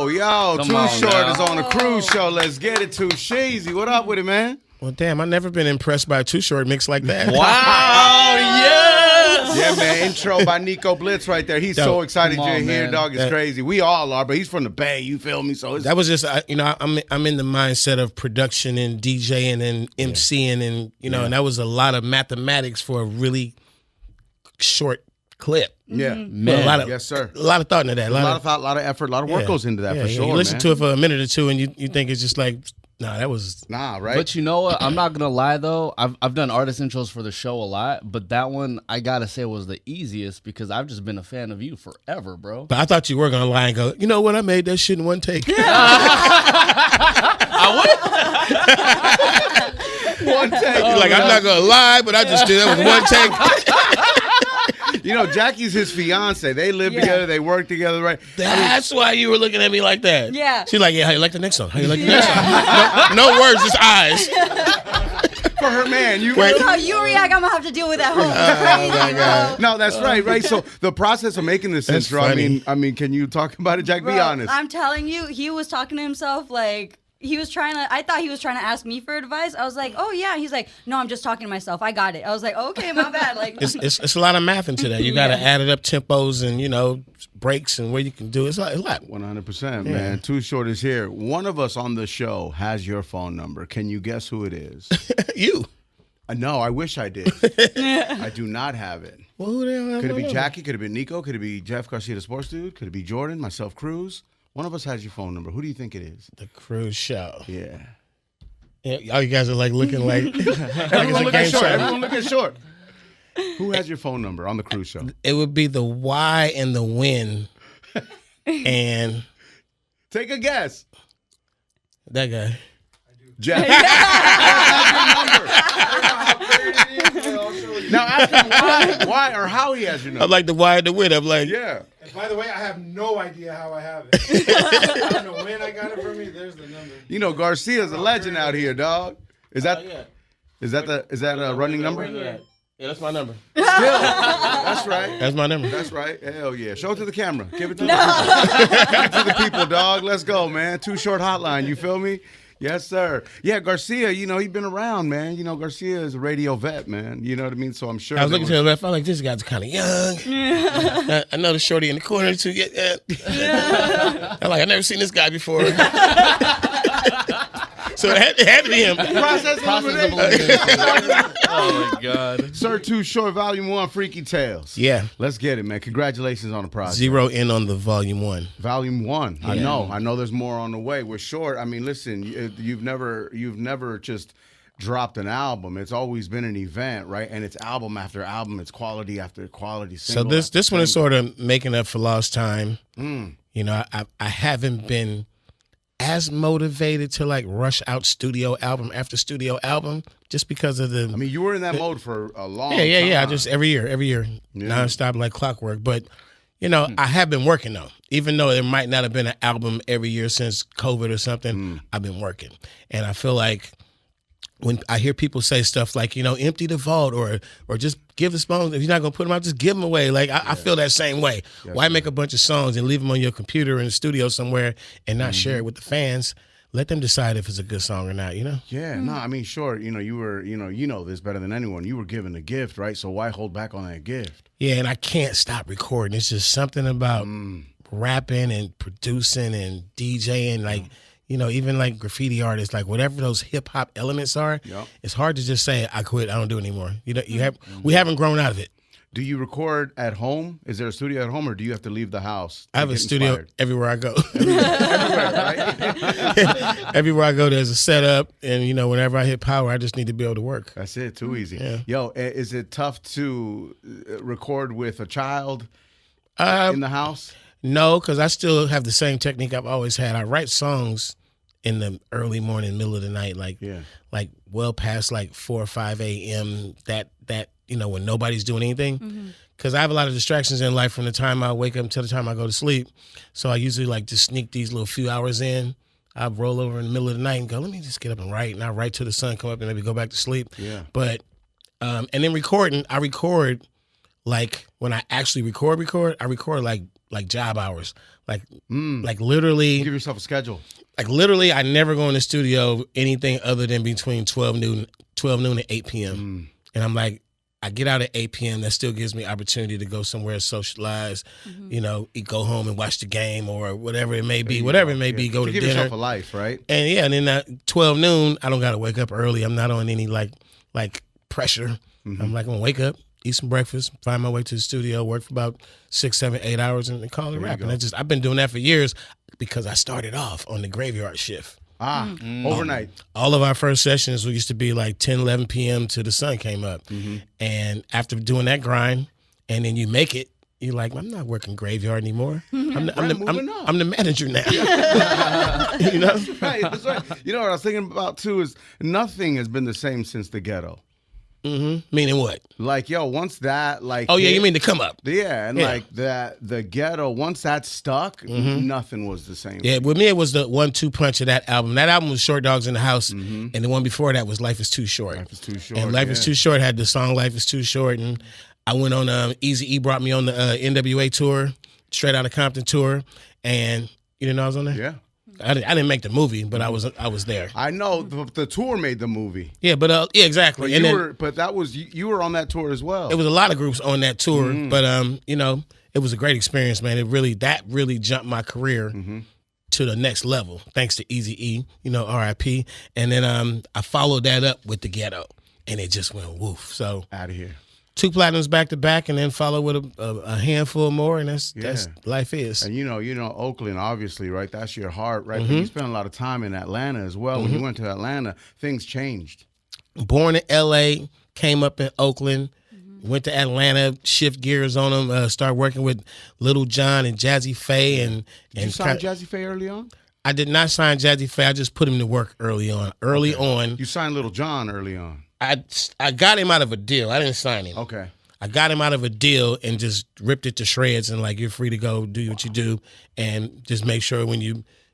Yo, Come Too on Short now. is on the Cruz Show. Let's get it, Too Sheezy. What up with it, man? Well, damn, I've never been impressed by a Too Short mix like that. Wow, yes! Yeah, man. Intro by Nico Blitz right there. He's so excited Come you're on, here, man. dog. It's crazy. We all are, but he's from the Bay. You feel me? So it's, That was just, I'm in the mindset of production and DJing and MCing and, and that was a lot of mathematics for a really short clip. yeah. Well, a lot of, Yes, sir. A lot of thought into that. A lot of thought, a lot of effort, a lot of work goes into that for sure, You listen man. to it for a minute or two and you think it's just like, nah, that was... Nah, right? But you know what? I'm not gonna lie though. I've done artist intros for the show a lot, but that one I gotta say was the easiest because I've just been a fan of you forever, bro. But I thought you were going to lie and go, you know what? I made that shit in one take. One take. Like, I'm not going to lie, but I just did that with one take. You know, Jackie's his fiance. They live together. They work together, right? That's why you were looking at me like that. Yeah. She's like, yeah, how you like the next song? How you like the next song? No words, just eyes. For her man. That's how you react. I'm going to have to deal with that home. Crazy, bro. No, that's right. So the process of making this That's intro, funny. I mean, can you talk about it, Jack? Bro, Be honest. I'm telling you, he was talking to himself like... I thought he was trying to ask me for advice. I was like, oh, yeah. He's like, no, I'm just talking to myself. I got it. I was like, okay, my bad. Like, It's a lot of math into that. You got to add it up, tempos and, breaks and where you can do it. It's a lot. 100%, man. Too Short is here. One of us on the show has your phone number. Can you guess who it is? You. No, I wish I did. I do not have it. Well, who the hell Could it be knows? Jackie? Could it be Nico? Could it be Jeff Garcia, the sports dude? Could it be Jordan? Myself, Cruz? One of us has your phone number. Who do you think it is? The Cruz Show. Yeah. Yeah, all you guys are like looking like, Everyone look at show. short. Everyone look at short. Who has your phone number on the Cruz Show? It would be the why and the when. And Take a guess. that guy. Jeff. Now ask him why or how he has your number. I'm like the why and the when. I'm like, Yeah. And by the way, I have no idea how I have it. I don't know when I got it from me. There's the number. You know, Garcia's a legend out here, dog. Is that a running number? Yeah, that's my number. That's right. That's my number. That's right. Hell yeah. Show it to the camera. Give it to the people. Give it to the people, dog. Let's go, man. Too Short hotline. You feel me? Yes, sir. Yeah, Garcia, he's been around, man. Garcia is a radio vet, man. You know what I mean? So I'm sure. I was looking to the left. I'm like, this guy's kind of young. I know the shorty in the corner too. Yeah. I'm like, I've never seen this guy before. So it had to be him. Process Process of elimination. elimination. Oh my God. Sir, Too Short, Volume 1, Freaky Tales. Yeah. Let's get it, man. Congratulations on the project. 0 in on the volume 1. Volume 1. I Yeah. know there's more on the way. We're short. I mean, listen, you've never just dropped an album. It's always been an event, right? And it's album after album. It's quality after quality. So this one is sort of making up for lost time. I haven't been as motivated to like rush out studio album after studio album just because of the. I mean, you were in that mode for a long time. Yeah. I just every year, nonstop like clockwork. But I have been working though. Even though there might not have been an album every year since COVID or something, I've been working, and I feel like when I hear people say stuff like, empty the vault or just give the songs, if you're not going to put them out, just give them away. Like, I feel that same way. Yes, why make a bunch of songs and leave them on your computer in the studio somewhere and not share it with the fans? Let them decide if it's a good song or not, Yeah, no, I mean, sure, you were, you know this better than anyone. You were given a gift, right? So why hold back on that gift? Yeah, and I can't stop recording. It's just something about rapping and producing and DJing, like, even like graffiti artists, like whatever those hip hop elements are, it's hard to just say, I quit, I don't do it anymore. We haven't grown out of it. Do you record at home? Is there a studio at home, or do you have to leave the house? I have a studio inspired? everywhere I go. Everywhere, right? Everywhere I go, there's a setup, and whenever I hit power, I just need to be able to work. That's it. Too easy. Yeah. Yo, is it tough to record with a child in the house? No, because I still have the same technique I've always had. I write songs in the early morning, middle of the night, like well past like 4 or 5 a.m. That when nobody's doing anything. Because I have a lot of distractions in life from the time I wake up until the time I go to sleep. So I usually like to sneak these little few hours in. I roll over in the middle of the night and go, let me just get up and write. And I write till the sun come up and maybe go back to sleep. Yeah. But and then recording, I record like when I actually record, I record like like job hours. Like literally Give yourself a schedule. Like literally, I never go in the studio anything other than between 12 noon and 8 p.m. And I'm like, I get out at 8 p.m. That still gives me opportunity to go somewhere, socialize, go home and watch the game or whatever it may be. Whatever it may be, go to give dinner. Yourself a life, right? And then at 12 noon, I don't got to wake up early. I'm not on any like pressure. I'm like, I'm gonna wake up, eat some breakfast, find my way to the studio, work for about 6, 7, 8 hours, and call it a wrap. And I've been doing that for years because I started off on the graveyard shift. Overnight. All of our first sessions used to be like 10, 11 p.m. till the sun came up. And after doing that grind, and then you make it, you're like, I'm not working graveyard anymore. I'm the manager now. You know? That's right. You know what I was thinking about too is nothing has been the same since the ghetto. Meaning what? Like, once that, like... Oh, yeah, you mean to come up. Yeah, and like the ghetto, once that stuck, nothing was the same. Yeah, with me, it was the 1-2 punch of that album. That album was Short Dogs in the House, and the one before that was Life is Too Short. Life is Too Short, And Life is Too Short had the song Life is Too Short, and I went on, Eazy E brought me on the NWA tour, Straight Outta Compton tour, and you didn't know I was on there? Yeah. I didn't make the movie, but I was there. I know the tour made the movie. Yeah, but exactly. But that was you were on that tour as well. It was a lot of groups on that tour, but it was a great experience, man. It really jumped my career to the next level, thanks to Eazy E, R.I.P. And then I followed that up with the Ghetto, and it just went woof. So out of here. 2 platinums back to back, and then follow with a handful more, and that's life is. And Oakland, obviously, right? That's your heart, right? But you spent a lot of time in Atlanta as well. When you went to Atlanta, things changed. Born in L.A., came up in Oakland, went to Atlanta, shift gears on them, start working with Little John and Jazzy Faye. And you sign Jazzy Faye early on? I did not sign Jazzy Faye. I just put him to work early on. You signed Little John early on. I got him out of a deal. I didn't sign him. Okay. I got him out of a deal and just ripped it to shreds and like, you're free to go do what you do, and just make sure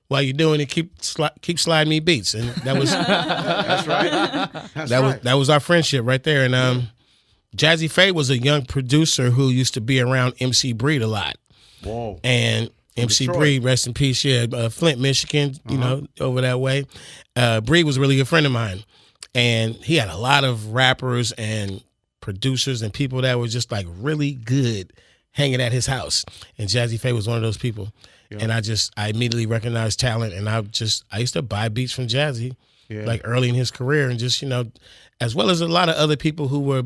while you're doing it, keep sliding me beats. And that was that's right. That was our friendship right there. And Jazzy Faye was a young producer who used to be around MC Breed a lot. Whoa. And MC Detroit. Breed, rest in peace. Yeah, Flint, Michigan. Over that way. Breed was a really good friend of mine. And he had a lot of rappers and producers and people that were just like really good hanging at his house. And Jazzy Faye was one of those people. Yeah. And I immediately recognized talent, and I used to buy beats from Jazzy like early in his career, and just, as well as a lot of other people who were,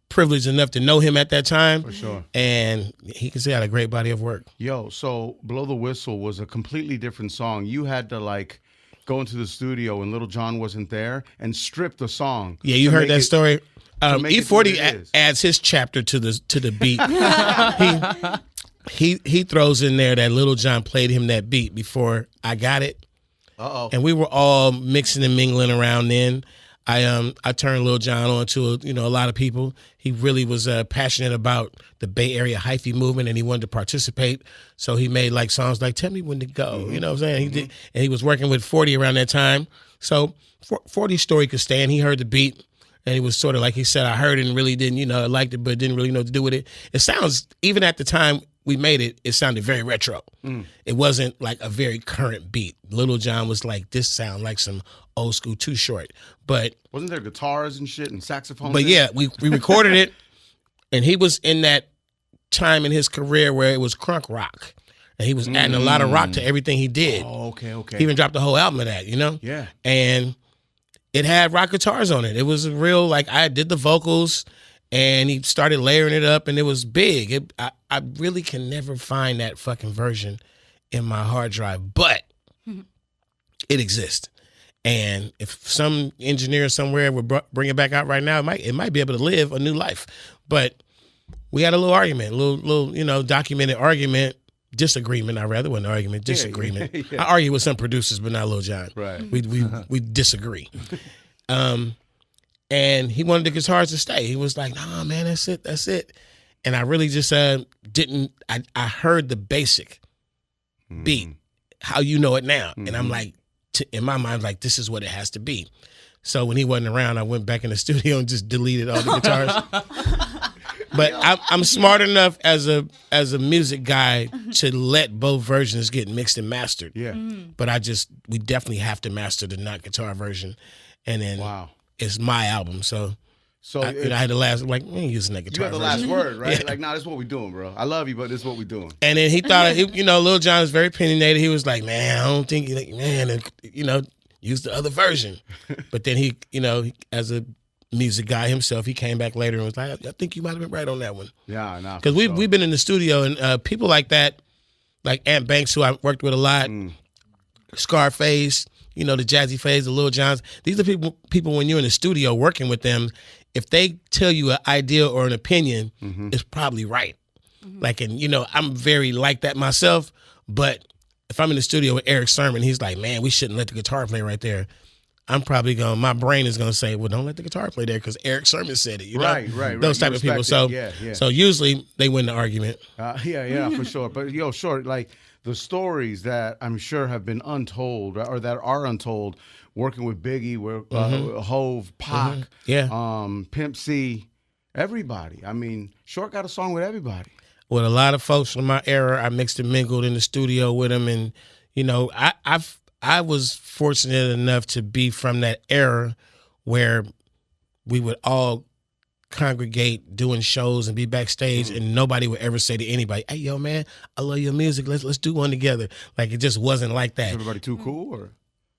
privileged enough to know him at that time. For sure. And he can say had a great body of work. So Blow the Whistle was a completely different song. You had to go into the studio when Little John wasn't there and strip the song. Yeah, you heard that story. E40 adds his chapter to the beat. he throws in there that Little John played him that beat before I got it. And we were all mixing and mingling around then. I turned Lil Jon on to a lot of people. He really was passionate about the Bay Area hyphy movement, and he wanted to participate. So he made songs like "Tell Me When to Go." You know what I'm saying? He did, and he was working with 40 around that time. So 40's story could stand. He heard the beat, and he was sort of like he said, "I heard it and really didn't, I liked it, but didn't really know what to do with it." It sounds, even at the time we made it, it sounded very retro. It wasn't like a very current beat. Little John was like, "This sound like some old school Too Short," but wasn't there guitars and shit and saxophones? But yeah, we recorded it, and he was in that time in his career where it was crunk rock, and he was adding a lot of rock to everything he did. Oh, okay. He even dropped a whole album of that, Yeah. And it had rock guitars on it. It was real, I did the vocals, and he started layering it up, and it was big. I really can never find that fucking version in my hard drive, but it exists. And if some engineer somewhere would bring it back out right now, it might be able to live a new life. But we had a little argument, a little documented argument, disagreement. I rather wasn't an argument, disagreement. Yeah. I argue with some producers, but not Lil Jon. Right. We disagree. And he wanted the guitars to stay. He was like, "Nah, man, that's it." And I really just didn't. I heard the basic beat, how you know it now, and I'm like, in my mind, like, this is what it has to be. So when he wasn't around, I went back in the studio and just deleted all the guitars. But I'm smart enough as a music guy to let both versions get mixed and mastered. Yeah. But we definitely have to master the not guitar version, and then it's my album. So I had the last, like, we ain't using that guitar. You got the last word, right? Like, nah, this is what we doing, bro. I love you, but this is what we doing. And then he thought, Lil Jon is very opinionated. He was like, man, I don't think, use the other version. But then he, as a music guy himself, he came back later and was like, I think you might have been right on that one. Yeah, nah. Because we've been in the studio, and people like that, like Ant Banks, who I worked with a lot, Scarface, the Jazzy Faze, the Lil Jons. These are people when you're in the studio working with them, if they tell you an idea or an opinion, it's probably right. Like, and I'm very like that myself, but if I'm in the studio with Eric Sermon, he's like, man, we shouldn't let the guitar play right there. I'm probably my brain is going to say, well, don't let the guitar play there because Eric Sermon said it. Right. Those type of people. So, so usually they win the argument. Yeah, for sure. But Short, like the stories that I'm sure have been untold or that are untold, working with Biggie, with Hove, Pac, Pimp C, everybody. I mean, Short got a song with everybody. With a lot of folks from my era, I mixed and mingled in the studio with them, and I was fortunate enough to be from that era where we would all congregate doing shows and be backstage, and nobody would ever say to anybody, "Hey, yo, man, I love your music. Let's do one together." Like, it just wasn't like that. Is everybody too cool, or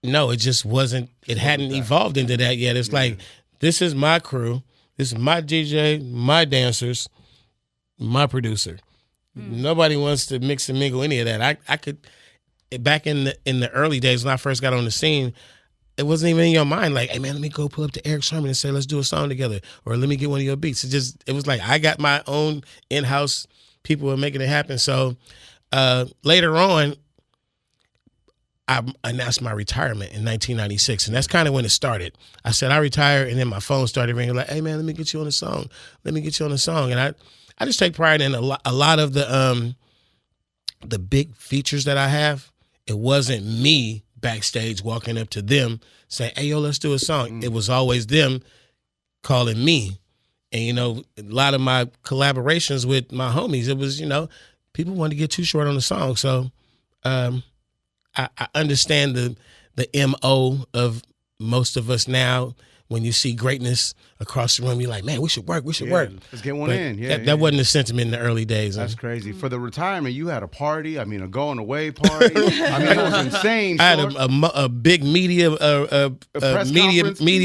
no? It just wasn't. It hadn't evolved into that yet. It's like, this is my crew. This is my DJ, my dancers, my producer. Nobody wants to mix and mingle any of that. I could. Back in the early days when I first got on the scene, it wasn't even in your mind like, hey man, let me go pull up to Eric Sermon and say, let's do a song together, or let me get one of your beats. It was like I got my own in-house people were making it happen. So later on, I announced my retirement in 1996, and that's kind of when it started. I said I retire, and then my phone started ringing like, hey man, let me get you on the song. Let me get you on the song. And I just take pride in a lot of the big features that I have. It wasn't me backstage walking up to them saying, hey, yo, let's do a song. It was always them calling me. And, a lot of my collaborations with my homies, it was, people wanted to get Too Short on the song. So I understand the MO of most of us now. When you see greatness across the room, you're like, man, we should work. Let's get one in. That wasn't the sentiment in the early days. That's crazy. For the retirement, you had a party. I mean, a going away party. I mean, it was insane. I had a big media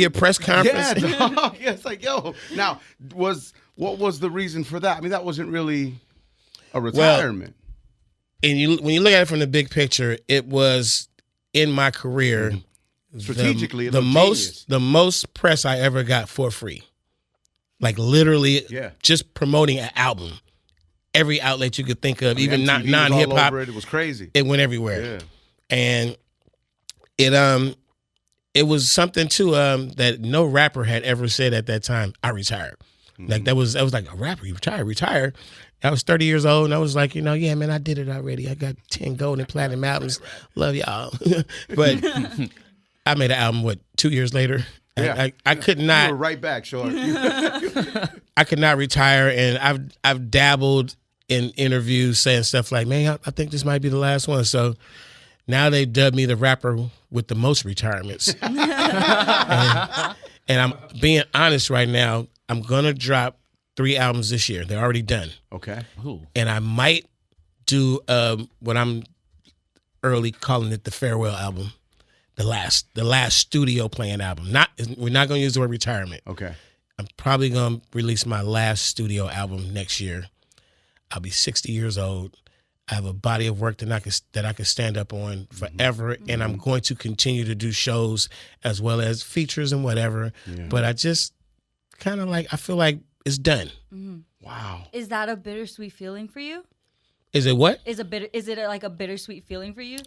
press conference. Yeah, it's like, yo. Now, what was the reason for that? I mean, that wasn't really a retirement. Well, and when you look at it from the big picture, it was in my career. Strategically, the most press I ever got for free, like literally, just promoting an album, every outlet you could think of, even non hip hop. It was crazy. It went everywhere, and it was something too that no rapper had ever said at that time. I retired. Like that was like, a rapper, you retire. I was 30 years old, and I was like, yeah, man, I did it already. I got 10 gold and platinum albums. Love y'all, but. I made an album, 2 years later? Yeah. I could not. You were right back, Short. I could not retire, and I've dabbled in interviews saying stuff like, man, I think this might be the last one. So now they dubbed me the rapper with the most retirements. and I'm being honest right now, I'm going to drop 3 albums this year. They're already done. Okay. Ooh. And I might do what I'm early calling it the farewell album. The last studio playing album. We're not going to use the word retirement. Okay. I'm probably going to release my last studio album next year. I'll be 60 years old. I have a body of work that I can stand up on forever, and I'm going to continue to do shows as well as features and whatever. Yeah. But I just kind of I feel like it's done. Wow. Is that a bittersweet feeling for you? Is it what? Is it like a bittersweet feeling for you?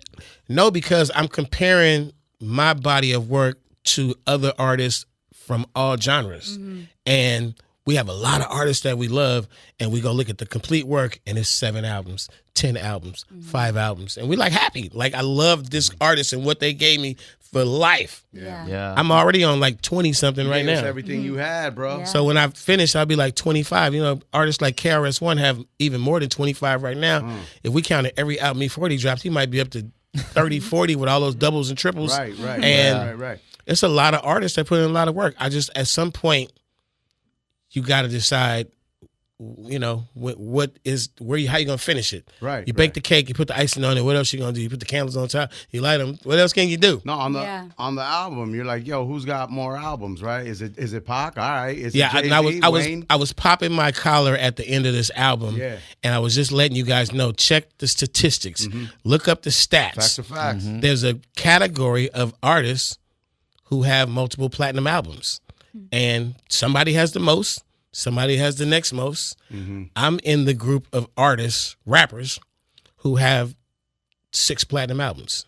No, because I'm comparing my body of work to other artists from all genres. And we have a lot of artists that we love, and we go look at the complete work, and it's 7 albums, 10 albums, 5 albums. And we're happy. I love this artist and what they gave me for life. Yeah. I'm already on like 20 something right Gave us now. everything you had, bro. Yeah. So when I finish, I'll be like 25. You know, artists like KRS-One have even more than 25 right now. If we counted every album E40 drops, he might be up to 30, 40 with all those doubles and triples. Right. And it's a lot of artists that put in a lot of work. I just, at some point, you got to decide, you know, how you gonna finish it. Right. You bake the cake, you put the icing on it. What else you gonna do? You put the candles on top. You light them. What else can you do? No, on the album, you're like, yo, who's got more albums, right? Is it Pac? All right. Is it Jay-Z, I was popping my collar at the end of this album, and I was just letting you guys know. Check the statistics. Look up the stats. Facts are facts. There's a category of artists who have multiple platinum albums, and somebody has the most. Somebody has the next most. I'm in the group of artists, rappers, who have 6 platinum albums.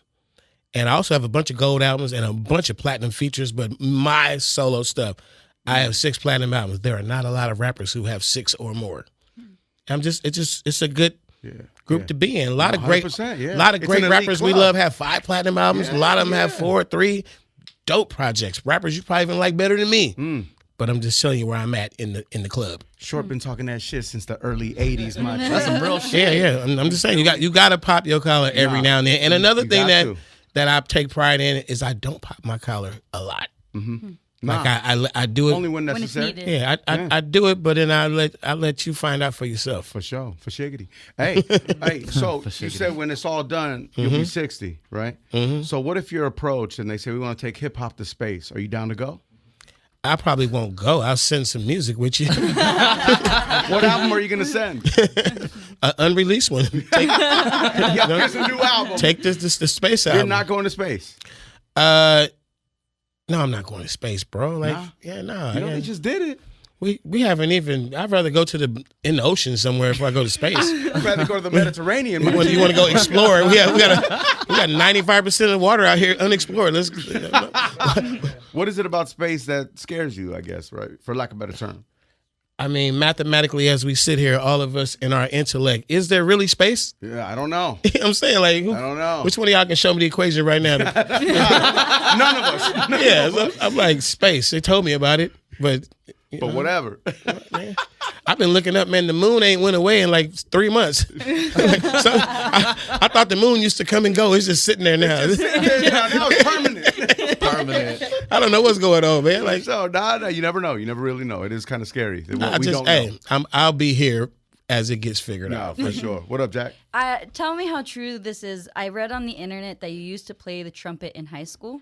And I also have a bunch of gold albums and a bunch of platinum features, but my solo stuff, I have 6 platinum albums. There are not a lot of rappers who have 6 or more. It's a good group to be in. A lot of great rappers we love have 5 platinum albums. A lot of them have 4 or 3 dope projects. Rappers you probably even like better than me. But I'm just showing you where I'm at in the club. Short been talking that shit since the early '80s, my That's some real shit. Yeah. I'm just saying you got to pop your collar every now and then. And another thing that I take pride in is I don't pop my collar a lot. Like I do it only when necessary. When it's needed. Yeah, I do it, but then I let you find out for yourself. For sure, for shiggity. Hey, so you said when it's all done, you'll be 60, right? So what if you're approached and they say we want to take hip hop to space? Are you down to go? I probably won't go. I'll send some music with you. What album are you gonna send? An unreleased one. Here's a new album. Take the space album. You're not going to space. No, I'm not going to space, bro. Like, You know, they just did it. We haven't even. I'd rather go in the ocean somewhere before I go to space. I'd rather go to the Mediterranean. You want to go explore? We got 95% of the water out here unexplored. What is it about space that scares you? I guess, right? For lack of a better term. I mean, mathematically, as we sit here, all of us in our intellect, is there really space? Yeah, I don't know. I'm saying, like, I don't know. Which one of y'all can show me the equation right now? None of us. Yeah, so I'm like, space. They told me about it, but whatever. I've been looking up, man. The moon ain't went away in like 3 months. I thought the moon used to come and go. It's just sitting there now. Now it's permanent. I don't know what's going on, man. Like, so, you never know. You never really know. It is kind of scary. I'll be here as it gets figured out. For sure. What up, Jack? Tell me how true this is. I read on the internet that you used to play the trumpet in high school.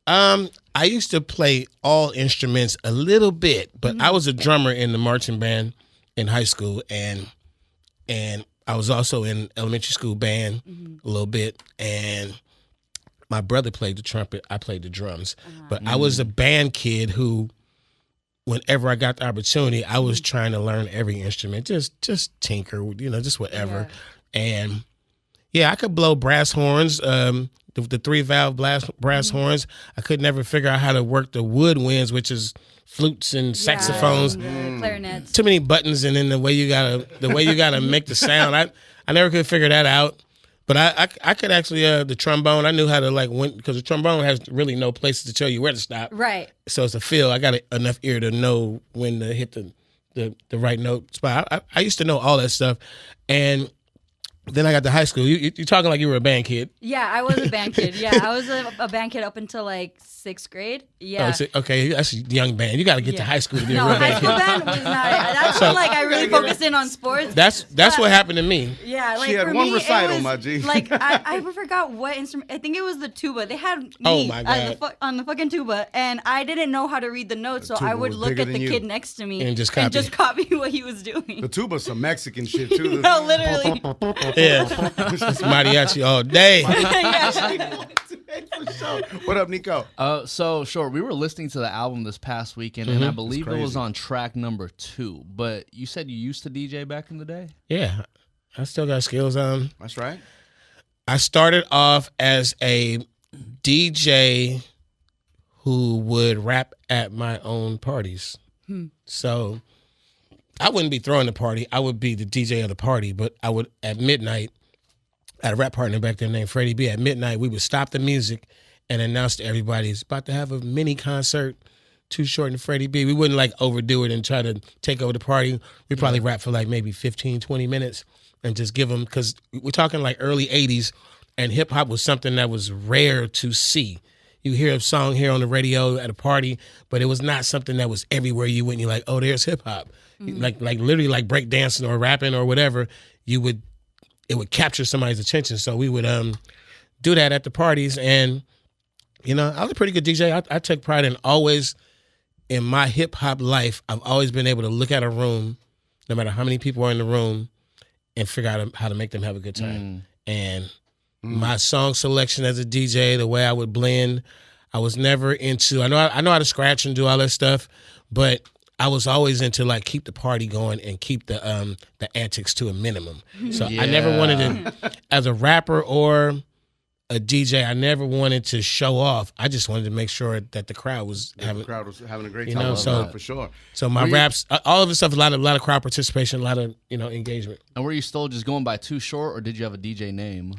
I used to play all instruments a little bit, but I was a drummer in the marching band in high school, and I was also in elementary school band a little bit, and my brother played the trumpet, I played the drums. But I was a band kid who, whenever I got the opportunity, I was trying to learn every instrument, just tinker, just whatever. Yeah. And yeah, I could blow brass horns, the 3-valve brass horns. I could never figure out how to work the woodwinds, which is flutes and saxophones. Clarinets. Too many buttons, and then the way you gotta make the sound. I never could figure that out. But I could actually the trombone. I knew how to because the trombone has really no places to tell you where to stop. Right. So it's a feel. I got enough ear to know when to hit the right note spot. I used to know all that stuff, and then I got to high school. You're talking like you were a band kid. Yeah, I was a band kid. Yeah, I was a band kid up until like 6th grade. Yeah. Okay, that's a young band. You got to get to high school to be a real band kid. No, high school band was not. That's when I really focused in on sports. That's what happened to me. Yeah, like she had for one me, recital, it was, my G. Like I forgot what instrument. I think it was the tuba. They had me Oh my God. on the fucking tuba, and I didn't know how to read the notes, so I would look at the kid next to me and just copy what he was doing. The tuba's some Mexican shit too. No, literally. Yeah. It's mariachi all day. What up, Nico? So Short, we were listening to the album this past weekend, and I believe it was on track number 2. But you said you used to DJ back in the day? Yeah, I still got skills. That's right. I started off as a DJ who would rap at my own parties. So I wouldn't be throwing the party. I would be the DJ of the party, but I would, at midnight, I had a rap partner back there named Freddie B. At midnight, we would stop the music and announced to everybody it's about to have a mini concert. Too Short and Freddie B. We wouldn't like overdo it and try to take over the party. We probably rap for like maybe 15, 20 minutes and just give them, because we're talking like early 80s, and hip hop was something that was rare to see. You hear a song here on the radio at a party, but it was not something that was everywhere you went and you're like, oh, there's hip hop. Like literally like break dancing or rapping or whatever, it would capture somebody's attention. So we would do that at the parties. And, you know, I was a pretty good DJ. I took pride in always, in my hip hop life, I've always been able to look at a room, no matter how many people are in the room, and figure out how to make them have a good time. And my song selection as a DJ, the way I would blend, I was never into. I know how to scratch and do all that stuff, but I was always into like keep the party going and keep the antics to a minimum. So I never wanted to, as a rapper or a DJ, I never wanted to show off. I just wanted to make sure that the crowd was having a great time. You know, so for sure. So my raps, all of the stuff, a lot of crowd participation, a lot of engagement. And were you still just going by Too Short, or did you have a DJ name?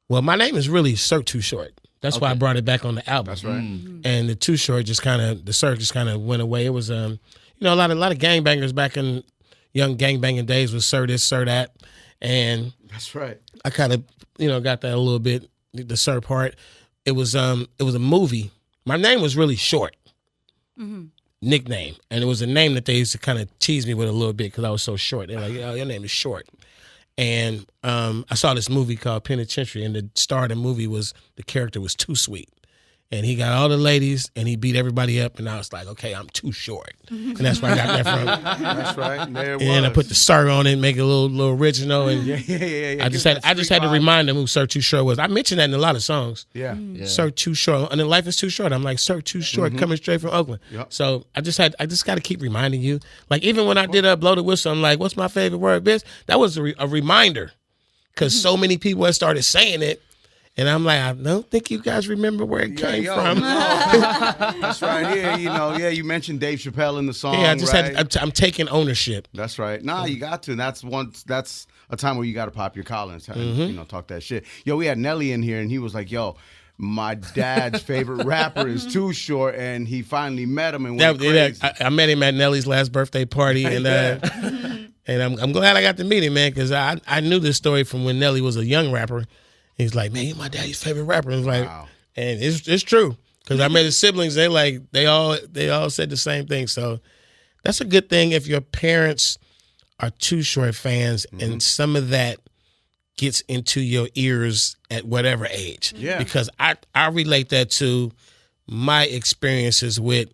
Well, my name is really Sir Too Short. That's why I brought it back on the album. That's right. And the Too Short just kind of, the Sir just kind of went away. It was a lot of gangbangers back in young gangbanging days was Sir this, Sir that, and that's right. I kind of got that a little bit. The Sir part, it was a movie. My name was really Short, nickname, and it was a name that they used to kind of tease me with a little bit because I was so short. They're like, "Oh, your name is Short." And I saw this movie called Penitentiary, and the star of the movie the character was Too Sweet. And he got all the ladies, and he beat everybody up. And I was like, okay, I'm too short. And that's where I got that from. That's right. There it was. And I put the Sir on it, make it a little original. And yeah. I just had to remind them who Sir Too Short was. I mentioned that in a lot of songs. Yeah. Sir Too Short. And then Life is Too Short. I'm like, Sir Too Short, coming straight from Oakland. Yep. So I just got to keep reminding you. Like, even when I did Blow the Whistle, I'm like, what's my favorite word, bitch? That was a reminder. Because so many people had started saying it. And I'm like, I don't think you guys remember where it came from. That's right here. You mentioned Dave Chappelle in the song. Yeah, I'm taking ownership. That's right. Nah, you got to. And that's a time where you got to pop your collar and talk that shit. Yo, we had Nelly in here, and he was like, yo, my dad's favorite rapper is Too Short, and he finally met him and went crazy. I met him at Nelly's last birthday party, and and I'm glad I got to meet him, man, because I knew this story from when Nelly was a young rapper. He's like, man, you're my daddy's favorite rapper. And like, wow. And it's true, because I met his siblings. They all said the same thing. So that's a good thing if your parents are Too Short fans, and some of that gets into your ears at whatever age. Yeah. Because I relate that to my experiences with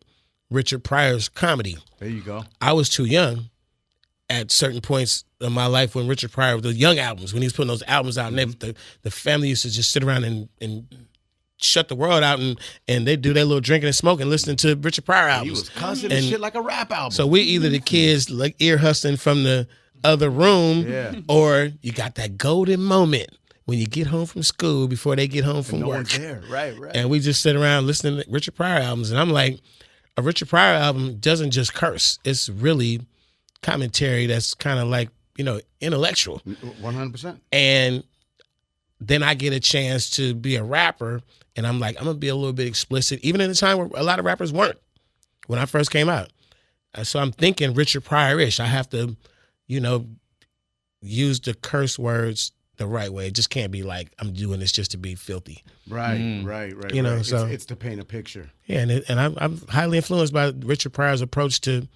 Richard Pryor's comedy. There you go. I was too young at certain points in my life when Richard Pryor, the young albums, when he was putting those albums out, and the family used to just sit around and shut the world out, and they do their little drinking and smoking, listening to Richard Pryor albums. He was cussing and shit like a rap album. So we either the kids like ear hustling from the other room, or you got that golden moment when you get home from school before they get home from work. There. Right. And we just sit around listening to Richard Pryor albums, and I'm like, a Richard Pryor album doesn't just curse; it's really commentary that's kind of like, intellectual. 100%. And then I get a chance to be a rapper, and I'm like, I'm going to be a little bit explicit, even in a time where a lot of rappers weren't when I first came out. So I'm thinking Richard Pryor-ish. I have to, use the curse words the right way. It just can't be like, I'm doing this just to be filthy. Right. So it's to paint a picture. Yeah, and I'm highly influenced by Richard Pryor's approach to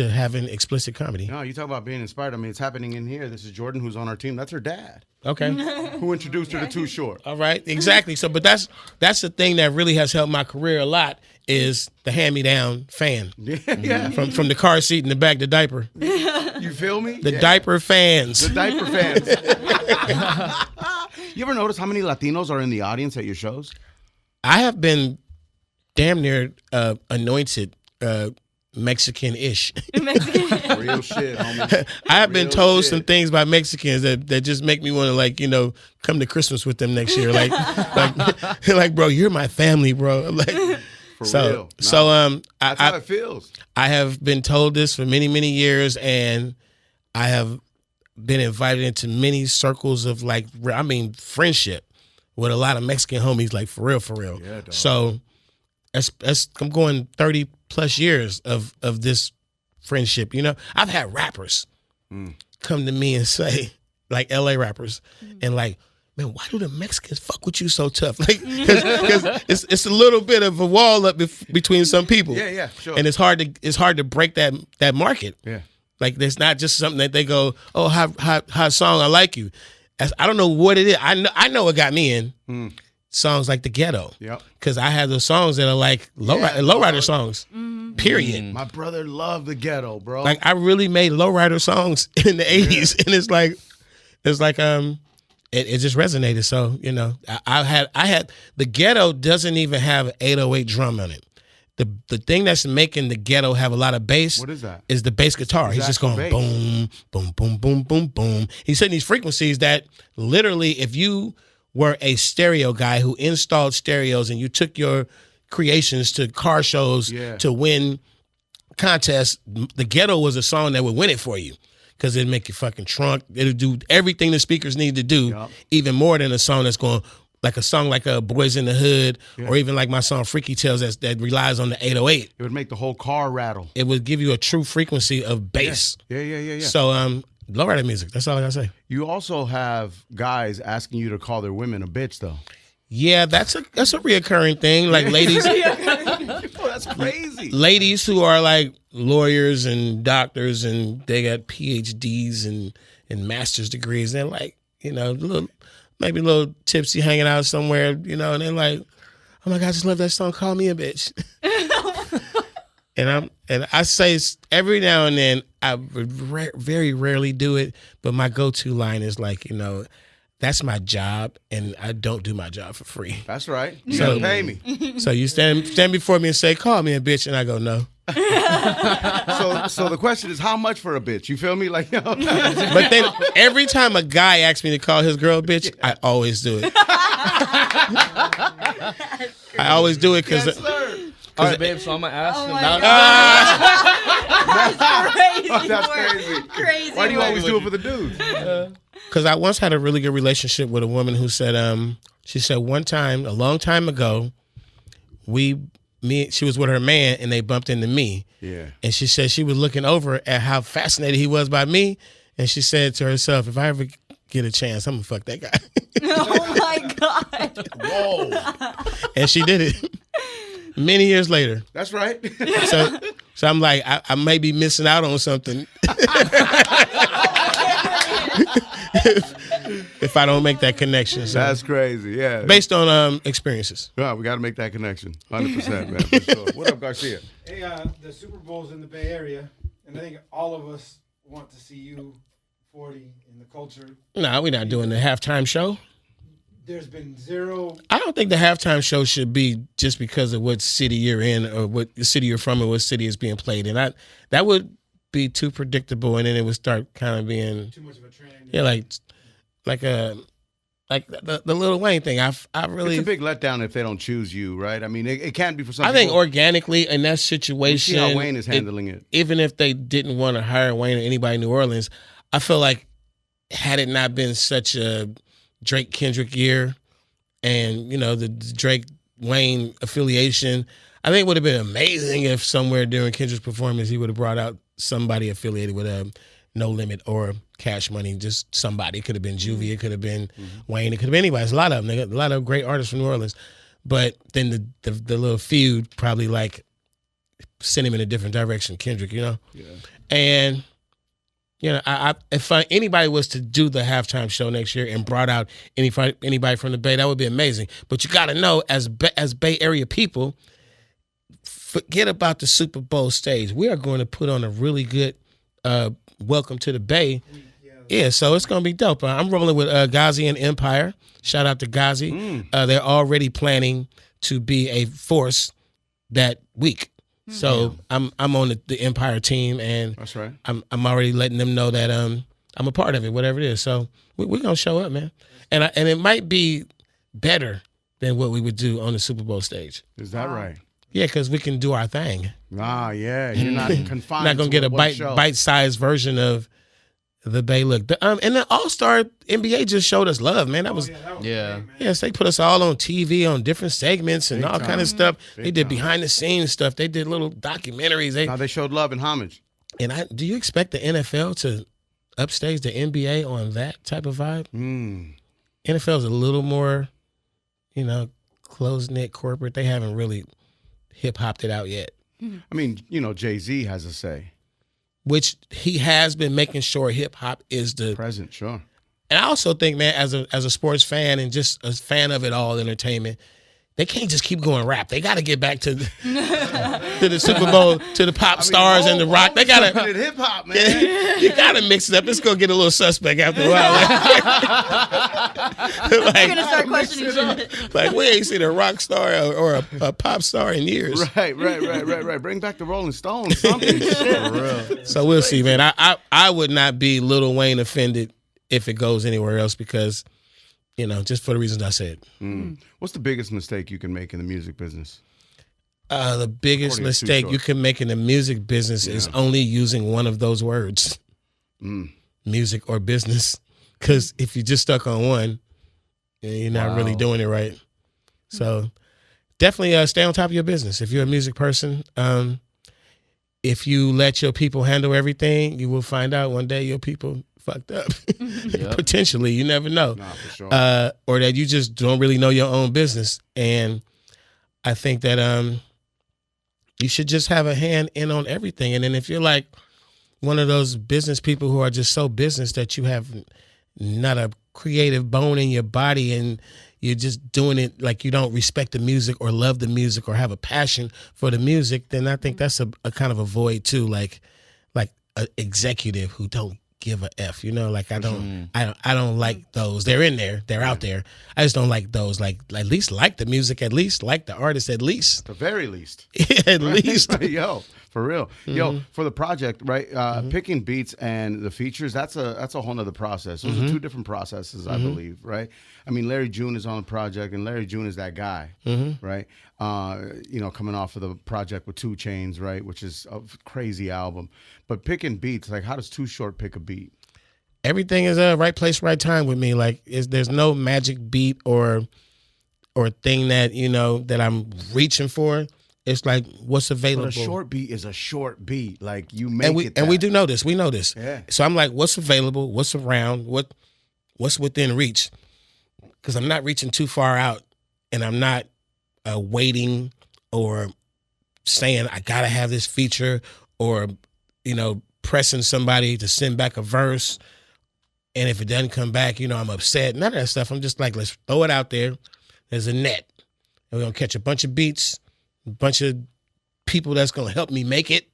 having explicit comedy. No, you talk about being inspired. I mean, it's happening in here. This is Jordan, who's on our team. That's her dad. Okay. Who introduced her to Too Short. All right, exactly. So, but that's the thing that really has helped my career a lot is the hand-me-down fan. Yeah. From the car seat in the back, the diaper. You feel me? The diaper fans. The diaper fans. You ever notice how many Latinos are in the audience at your shows? I have been damn near anointed Mexican-ish. Real shit, homie. I have been told some things by Mexicans that just make me want to come to Christmas with them next year. Like, bro, you're my family, bro. I'm like, for real. That's how it feels. I have been told this for many, many years, and I have been invited into many circles of friendship with a lot of Mexican homies, like for real. Yeah, dog. So I'm going 30 plus years of this friendship. You know, I've had rappers come to me and say, like LA rappers, and like, man, why do the Mexicans fuck with you so tough? Like, because it's a little bit of a wall up between some people. Yeah, sure. And it's hard to break that market. Yeah. Like, there's not just something that they go, oh, hot song, I like you. I don't know what it is. I know what got me in. Songs like The Ghetto. Yep. Because I have those songs that are like lowrider songs. Period. My brother loved The Ghetto, bro. Like, I really made lowrider songs in the 80s, and it's like it just resonated. So, you know, I had The Ghetto doesn't even have an 808 drum on it. The thing that's making The Ghetto have a lot of bass. What is that? Is the bass guitar. He's just going bass. boom, boom, boom, boom, boom, boom. He's setting these frequencies that literally, if you were a stereo guy who installed stereos and you took your creations to car shows to win contests, The Ghetto was a song that would win it for you. Because it'd make your fucking trunk. It'll do everything the speakers need to do, even more than a song that's going, like a song like Boys in the Hood, or even like my song Freaky Tales that relies on the 808. It would make the whole car rattle. It would give you a true frequency of bass. Yeah. So, lowrider music. That's all I gotta say. You also have guys asking you to call their women a bitch, though. Yeah, that's a reoccurring thing. Like ladies, Oh, that's crazy. ladies who are like lawyers and doctors and they got PhDs and master's degrees. They're like, you know, maybe a little tipsy, hanging out somewhere, you know, and they're like, oh my God, I just love that song, Call Me a Bitch. And I say every now and then, I very rarely do it, but my go-to line is like, you know, that's my job, and I don't do my job for free. That's right. You gotta pay me. So you stand before me and say, call me a bitch, and I go, no. So the question is, how much for a bitch? You feel me? Like, yo. But then every time a guy asks me to call his girl a bitch, I always do it. I always do it because... Yes, sir. All right, babe, so I'm going to ask him. That's crazy. Crazy. Why do you always do it for the dudes? Because I once had a really good relationship with a woman who said, she said one time, a long time ago, she was with her man and they bumped into me. Yeah. And she said she was looking over at how fascinated he was by me. And she said to herself, if I ever get a chance, I'm going to fuck that guy. Oh my God. Whoa. And she did it many years later. That's right. So I'm like, I may be missing out on something. If I don't make that connection. So. That's crazy, yeah. Based on experiences. Yeah, we got to make that connection. 100%, man. For sure. What up, Garcia? Hey, the Super Bowl's in the Bay Area, and I think all of us want to see you 40 in the culture. No, we're not doing the halftime show. There's been zero. I don't think the halftime show should be just because of what city you're in or what city you're from or what city is being played in. That would be too predictable, and then it would start kind of being Too much of a trend. Yeah, like the Lil Wayne thing. I really. It's a big letdown if they don't choose you, right? I mean, it can't be for some I think people. organically in that situation, See how Wayne is handling it. Even if they didn't want to hire Wayne or anybody in New Orleans, I feel like had it not been such a Drake Kendrick year, and you know the Drake Wayne affiliation, I think it would have been amazing if somewhere during Kendrick's performance he would have brought out somebody affiliated with No Limit or Cash Money, just somebody. It could have been Juvie, it could have been Wayne, it could have been anybody. There's a lot of them. They got a lot of great artists from New Orleans. But then the little feud probably like sent him in a different direction, Kendrick, you know? Yeah. And, you know, if anybody was to do the halftime show next year and brought out anybody from the Bay, that would be amazing. But you got to know, as Bay Area people, forget about the Super Bowl stage. We are going to put on a really good welcome to the Bay. Yeah, so it's going to be dope. I'm rolling with Ghazi and Empire. Shout out to Ghazi. They're already planning to be a force that week. So I'm on the Empire team, and that's right. I'm already letting them know that I'm a part of it, whatever it is. So we're going to show up, man. And it might be better than what we would do on the Super Bowl stage. Is that right? Yeah, because we can do our thing. Ah, yeah. You're not confined. Not going to get a bite-sized version of the Bay look. And the All-Star NBA just showed us love, man. That was that was Yeah. great, man. yes, they put us all on TV on different segments and Big all kind time. of stuff. Big They did time. behind the scenes stuff. They did little documentaries. Now they showed love and homage. Do you expect the NFL to upstage the NBA on that type of vibe? NFL is a little more, close-knit corporate. They haven't really hip-hopped it out yet. I mean, Jay-Z has a say. Which he has been making sure hip-hop is the Present, sure. And I also think, man, as a sports fan and just a fan of it all, entertainment, they can't just keep going rap. They got to get back to the Super Bowl, to the pop stars and the rock. They got to hip hop, man. you got to mix it up. It's gonna get a little suspect after a while. You're gonna start questioning shit. Like we ain't seen a rock star or a pop star in years. Right. Bring back the Rolling Stones, something. Shit. For real. So we'll see, man. I would not be Lil Wayne offended if it goes anywhere else because, just for the reasons I said. What's the biggest mistake you can make in the music business? The biggest According to Too mistake Short. you can make in the music business is only using one of those words, music or business. Because if you just stuck on one, you're not really doing it right. So definitely stay on top of your business. If you're a music person, if you let your people handle everything, you will find out one day your people fucked up. Yep. Potentially, you never know. Nah, for sure. Or that you just don't really know your own business. And I think that you should just have a hand in on everything. And then if you're like one of those business people who are just so business that you have not a creative bone in your body and you're just doing it like you don't respect the music or love the music or have a passion for the music, then I think that's a kind of a void too. Like an executive who don't give a F, like I don't like those. They're in there, they're out there. I just don't like those. Like at least like the music, at least like the artist, at least. the very least. At least. Yo, for real. Yo, for the project, right? Picking beats and the features, that's a whole nother process. Those are two different processes, I believe, right? I mean, Larry June is on the project, and Larry June is that guy, right? Coming off of the project with 2 Chainz, right? Which is a crazy album. But picking beats, like how does Too Short pick a beat? Everything is right place, right time with me. Like there's no magic beat or thing that that I'm reaching for. It's like what's available. But a short beat is a short beat. Like you make it. And we do know this. We know this. Yeah. So I'm like, what's available? What's around? What's within reach? Because I'm not reaching too far out, and I'm not waiting or saying I gotta have this feature or pressing somebody to send back a verse. And if it doesn't come back, I'm upset. None of that stuff. I'm just like, let's throw it out there. There's a net. And we're going to catch a bunch of beats, a bunch of people that's going to help me make it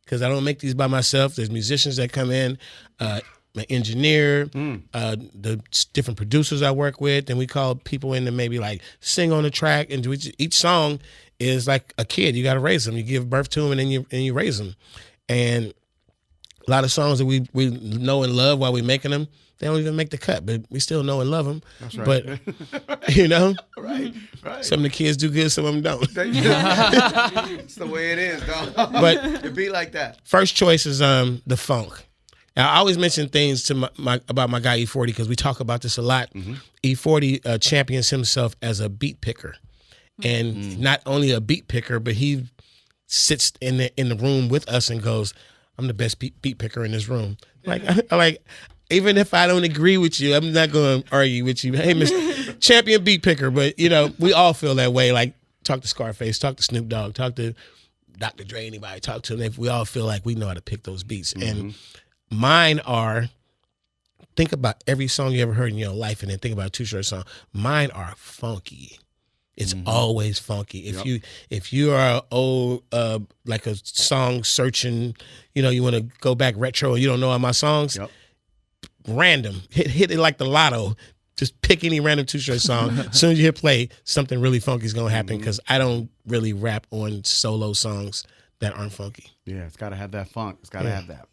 because I don't make these by myself. There's musicians that come in, my engineer, the different producers I work with. And we call people in to maybe like sing on the track. And each song is like a kid. You got to raise them. You give birth to them and then you raise them. And a lot of songs that we know and love while we're making them, they don't even make the cut, but we still know and love them. That's right. But, right. Some of the kids do good, some of them don't. It's the way it is, dog. But it be like that. First choice is the funk. Now, I always mention things to about my guy E40 because we talk about this a lot. E40 champions himself as a beat picker. And not only a beat picker, but he sits in the room with us and goes, I'm the best beat picker in this room. Like, even if I don't agree with you, I'm not going to argue with you. Hey, Mr. Champion beat picker. But, we all feel that way. Like, talk to Scarface, talk to Snoop Dogg, talk to Dr. Dre, anybody, talk to them. We all feel like we know how to pick those beats. And mine are, think about every song you ever heard in your life and then think about a Too Short song. Mine are funky. It's always funky. If you are old, like a song searching, you want to go back retro and you don't know all my songs, random, hit it like the lotto. Just pick any random Too Short song. As soon as you hit play, something really funky is going to happen because I don't really rap on solo songs that aren't funky. Yeah, it's got to have that funk. It's got to have that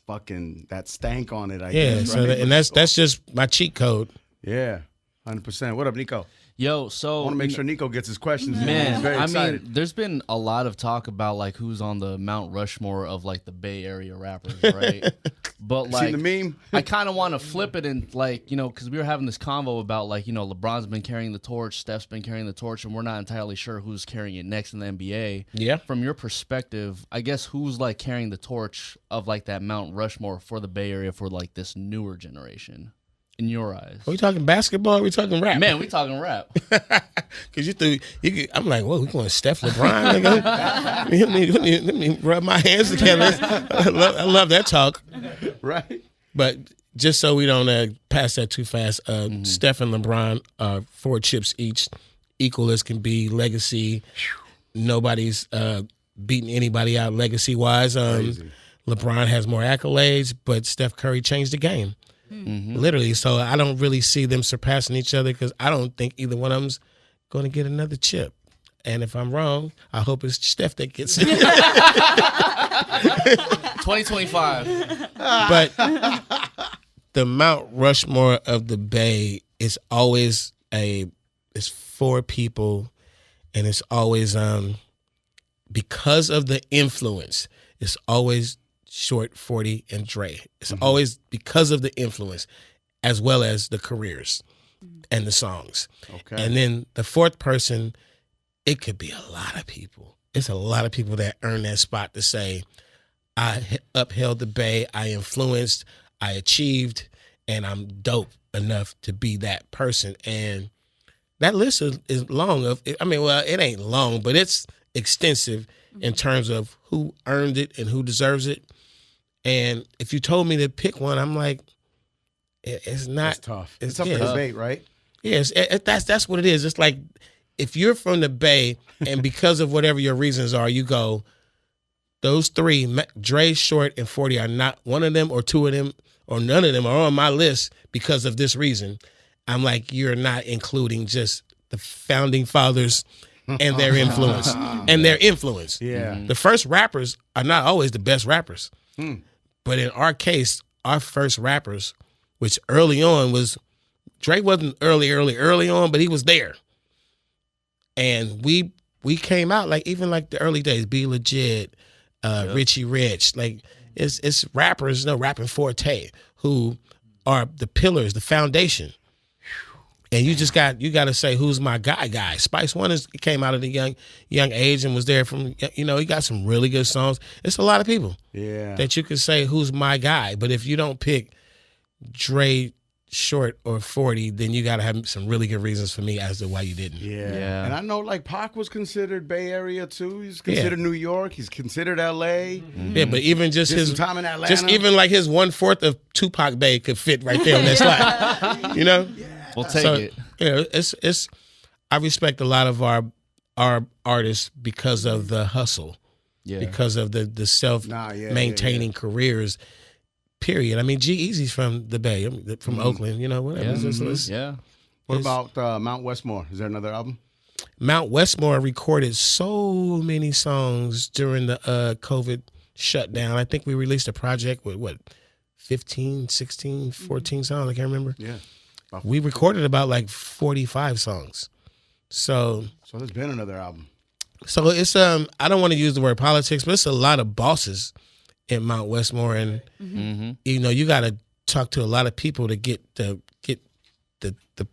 that stank on it, I Yeah, guess. so Right? that's just my cheat code. Yeah, 100%. What up, Nico? Yo, I so want to make sure Nico gets his questions in. man, He's very I excited. mean, there's been a lot of talk about like who's on the Mount Rushmore of like the Bay Area rappers, right? But like, Seen the meme? I kind of want to flip it and like, you know, because we were having this convo about like, you know, LeBron's been carrying the torch, Steph's been carrying the torch, and we're not entirely sure who's carrying it next in the NBA. Yeah. From your perspective, I guess who's like carrying the torch of like that Mount Rushmore for the Bay Area for like this newer generation, in your eyes? Are we talking basketball? Or are we talking rap? Man, we talking rap. Because I'm like, whoa, we going Steph LeBron? Let me rub my hands together. I love that talk. Right? But just so we don't pass that too fast, Steph and LeBron are 4 chips each, equal as can be. Legacy, nobody's beating anybody out legacy-wise. LeBron has more accolades, but Steph Curry changed the game. Literally. So I don't really see them surpassing each other because I don't think either one of them's going to get another chip. And if I'm wrong, I hope it's Steph that gets it. 2025. But the Mount Rushmore of the Bay is always it's 4 people, and it's always because of the influence, it's always Short, 40, and Dre. It's always because of the influence as well as the careers and the songs. Okay. And then the 4th person, it could be a lot of people. It's a lot of people that earn that spot to say, I upheld the Bay, I influenced, I achieved, and I'm dope enough to be that person. And that list is long. It ain't long, but it's extensive in terms of who earned it and who deserves it. And if you told me to pick one, I'm like, it's not. It's tough. It's up for debate, right? Yes, that's what it is. It's like if you're from the Bay and because of whatever your reasons are, you go, those 3, Dre, Short, and 40 are not one of them or 2 of them or none of them are on my list because of this reason. I'm like, you're not including just the founding fathers and their influence. Yeah. The first rappers are not always the best rappers. But in our case, our first rappers, which early on was, Dre wasn't early on, but he was there. And we came out like, even like the early days, Be Legit, Richie Rich, like it's rappers, rapping forte, who are the pillars, the foundation. And you got to say, who's my guy? Spice One came out at a young age and was there from, he got some really good songs. It's a lot of people that you could say, who's my guy? But if you don't pick Dre, Short, or 40, then you got to have some really good reasons for me as to why you didn't. Yeah. And I know like Pac was considered Bay Area too. He's considered New York. He's considered L.A. Yeah, but even just Did his some time in Atlanta. just even like his 1/4 of Tupac Bay could fit right there on that slide. We'll take it. It's. I respect a lot of our artists because of the hustle, because of the self maintaining careers. Period. I mean, G-Eazy's from the Bay, from Oakland. Whatever. What about Mount Westmore? Is there another album? Mount Westmore recorded so many songs during the COVID shutdown. I think we released a project with 15, 16, 14 songs. I can't remember. Yeah. We recorded about like 45 songs. So there's been another album. So it's I don't want to use the word politics, but it's a lot of bosses in Mount Westmore, and you got to talk to a lot of people to get the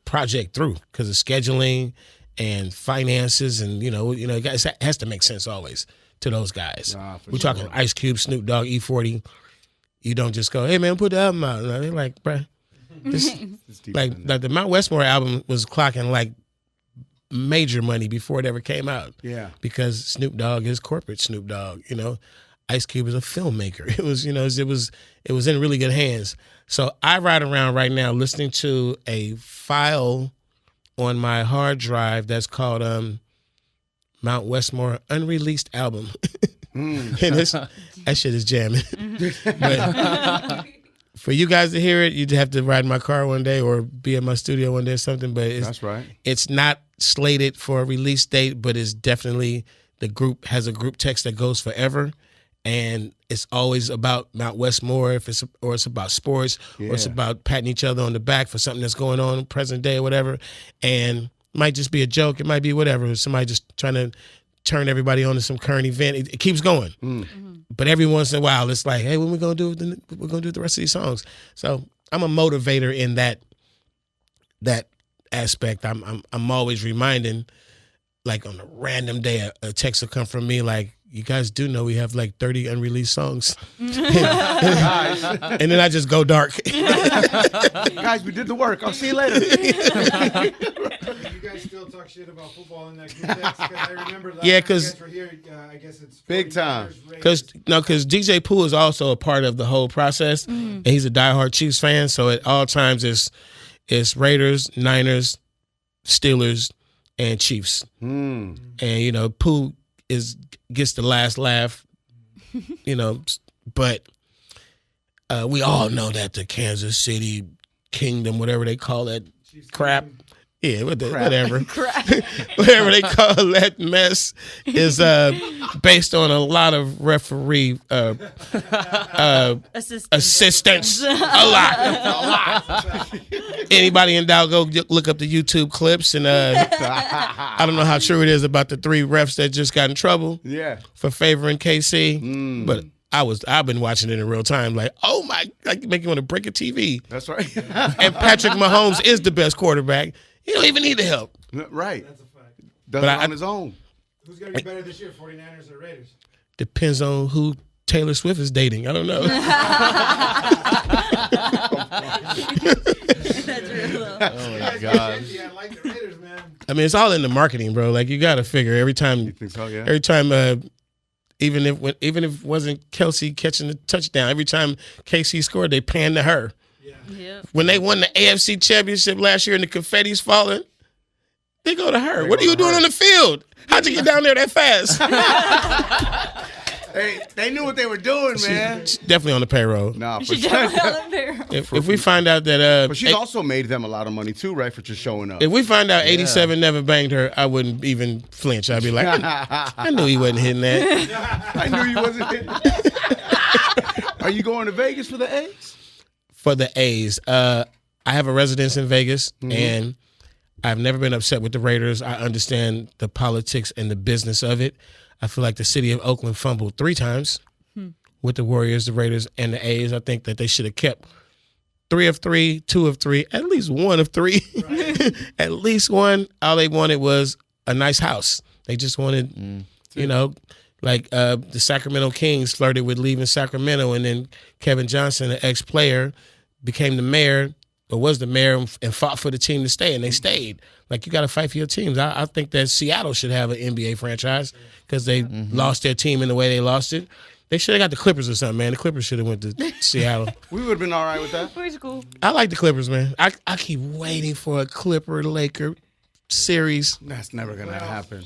project through because of scheduling and finances, and it has to make sense always to those guys. We're talking Ice Cube, Snoop Dogg, E40. You don't just go, hey man, put the album out. No, they're like, bruh. Like the Mount Westmore album was clocking like major money before it ever came out. Yeah. Because Snoop Dogg is corporate Snoop Dogg, Ice Cube is a filmmaker. It was in really good hands. So I ride around right now listening to a file on my hard drive that's called Mount Westmore Unreleased Album. And that shit is jamming. But for you guys to hear it, you'd have to ride in my car one day or be in my studio one day or something. But that's right. It's not slated for a release date, but it's definitely, the group has a group text that goes forever. And it's always about Mount Westmore, or it's about sports, or it's about patting each other on the back for something that's going on present day or whatever. And might just be a joke. It might be whatever. Somebody just trying to turn everybody on to some current event. It keeps going. But every once in a while, it's like, hey, when we're gonna do the rest of these songs. So I'm a motivator in that aspect. I'm always reminding, like on a random day, a text will come from me like, you guys do know we have like 30 unreleased songs. And then I just go dark. Guys, we did the work. I'll see you later. You guys still talk shit about football in that group text? Because I remember last time you guys were here, I guess it's big time. Because DJ Pooh is also a part of the whole process, and he's a diehard Chiefs fan. So at all times it's Raiders, Niners, Steelers, and Chiefs. And you know, Pooh gets the last laugh, you know, but we all know that the Kansas City Kingdom, whatever they call that crap. Yeah, whatever. Whatever they call that mess is based on a lot of referee assistance. A lot. Anybody in doubt, go look up the YouTube clips. And I don't know how true it is about the 3 refs that just got in trouble for favoring KC. But I've been watching it in real time, like, oh my, like make you want to break a TV. That's right. And Patrick Mahomes is the best quarterback. He don't even need the help. Right. That's a fact. Does it on his own. Who's going to be better this year, 49ers or Raiders? Depends on who Taylor Swift is dating. I don't know. Oh my God. I like the Raiders, man. I mean, it's all in the marketing, bro. Like, you got to figure every time. You think so? Yeah. Every time, even if it wasn't Kelsey catching the touchdown, every time KC scored, they panned to her. Yep. When they won the AFC Championship last year and the confetti's falling, they go to her. What are you doing on the field? How'd you get down there that fast? They knew what they were doing, man. She's definitely on the payroll. Nah, for She sure. definitely on the payroll. If we find out that... But she's also made them a lot of money too, right, for just showing up. If we find out 87 never banged her, I wouldn't even flinch. I'd be like, I knew he wasn't hitting that. I knew you wasn't hitting that. Are you going to Vegas for the A's? For the A's, I have a residence in Vegas, and I've never been upset with the Raiders. I understand the politics and the business of it. I feel like the city of Oakland fumbled 3 times with the Warriors, the Raiders, and the A's. I think that they should have kept 3 of 3, 2 of 3, at least 1 of 3. Right. At least 1. All they wanted was a nice house. They just wanted, you know, like the Sacramento Kings flirted with leaving Sacramento, and then Kevin Johnson, an ex-player, became the mayor, or was the mayor, and fought for the team to stay, and they stayed. Like, you got to fight for your teams. I think that Seattle should have an NBA franchise because they lost their team in the way they lost it. They should have got the Clippers or something, man. The Clippers should have went to Seattle. We would have been all right with that. It was cool. I like the Clippers, man. I keep waiting for a Clipper-Laker series. That's never going to happen.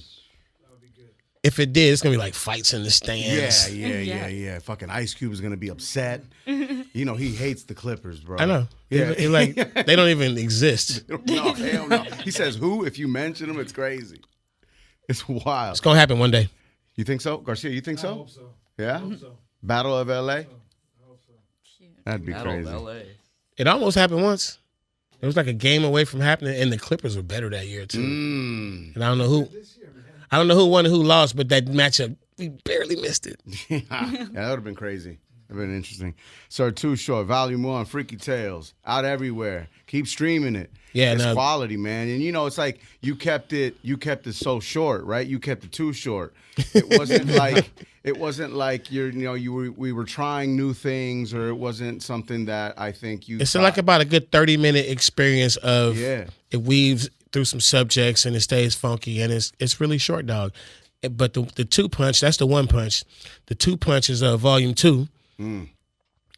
If it did, it's going to be like fights in the stands. Yeah. Fucking Ice Cube is going to be upset. You know, he hates the Clippers, bro. I know. Yeah. Like, they don't even exist. No, hell no. He says who? If you mention him, it's crazy. It's wild. It's going to happen one day. You think so? Garcia, you think so? I hope so. Yeah? I hope so. Battle of L.A.? I hope so. That'd be Battle crazy. of LA. It almost happened once. It was like a game away from happening, and the Clippers were better that year, too. And I don't know who. This year, man. I don't know who won and who lost, but that matchup, we barely missed it. Yeah, that would have been crazy. That would have been interesting. Sir, Too Short, Volume 1, Freaky Tales, out everywhere. Keep streaming it. Yeah, it's quality, man. And you know, it's like you kept it so short, right? You kept it too short. It wasn't like we were trying new things, or it wasn't something that I think you. It's like about a good 30-minute experience of it weaves through some subjects and it stays funky, and it's really short, dog. But the 2 punch, that's the 1 punch. The 2 punch is Volume 2, and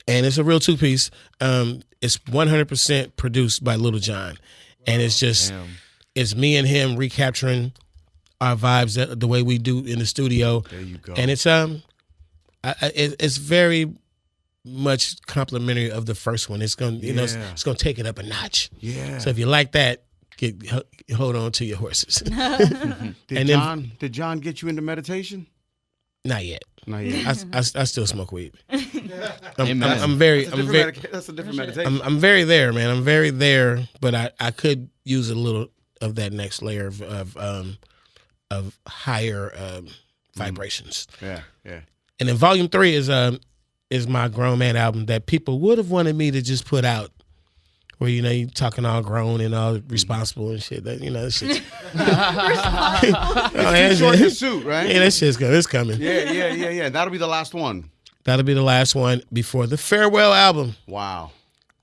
it's a real 2-piece. It's 100% produced by Little John, and it's just it's me and him recapturing our vibes the way we do in the studio. There you go. And it's it's very much complimentary of the first one. It's gonna it's gonna take it up a notch. Yeah. So if you like that, hold on to your horses. Did John get you into meditation? Not yet. Not yet. I still smoke weed. That's a different meditation. I'm very there, man. I'm very there, but I could use a little that next layer of higher vibrations. Yeah, yeah. And then Volume 3 is my grown man album that people would have wanted me to just put out. Where, you know, you talking all grown and all responsible and shit. That, you know, that shit's... It's short in suit, right? Yeah, that shit's good. It's coming. Yeah. That'll be the last one. That'll be the last one before the farewell album. Wow.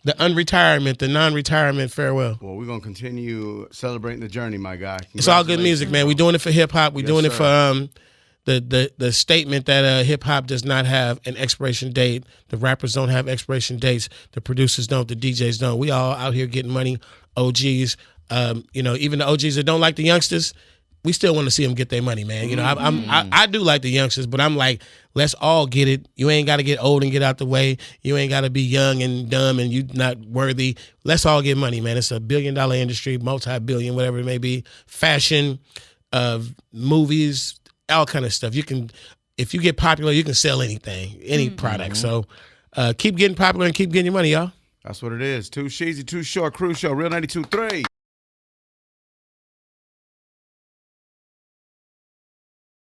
The unretirement, the non-retirement farewell. Well, we're going to continue celebrating the journey, my guy. It's all good music, man. We're doing it for hip-hop. We're doing it for... The statement that hip hop does not have an expiration date. The rappers don't have expiration dates. The producers don't. The DJs don't. We all out here getting money. OGs, you know, even the OGs that don't like the youngsters, we still want to see them get their money, man. You know, I do like the youngsters, but I'm like, let's all get it. You ain't got to get old and get out the way. You ain't got to be young and dumb and you not worthy. Let's all get money, man. It's a $1 billion industry, multi-billion, whatever it may be. Fashion, movies, all kind of stuff. You can, if you get popular, you can sell anything, any product. So keep getting popular and keep getting your money, y'all. That's what it is. Too Sheezy, Too Short, Cruz Show, Real 92.3.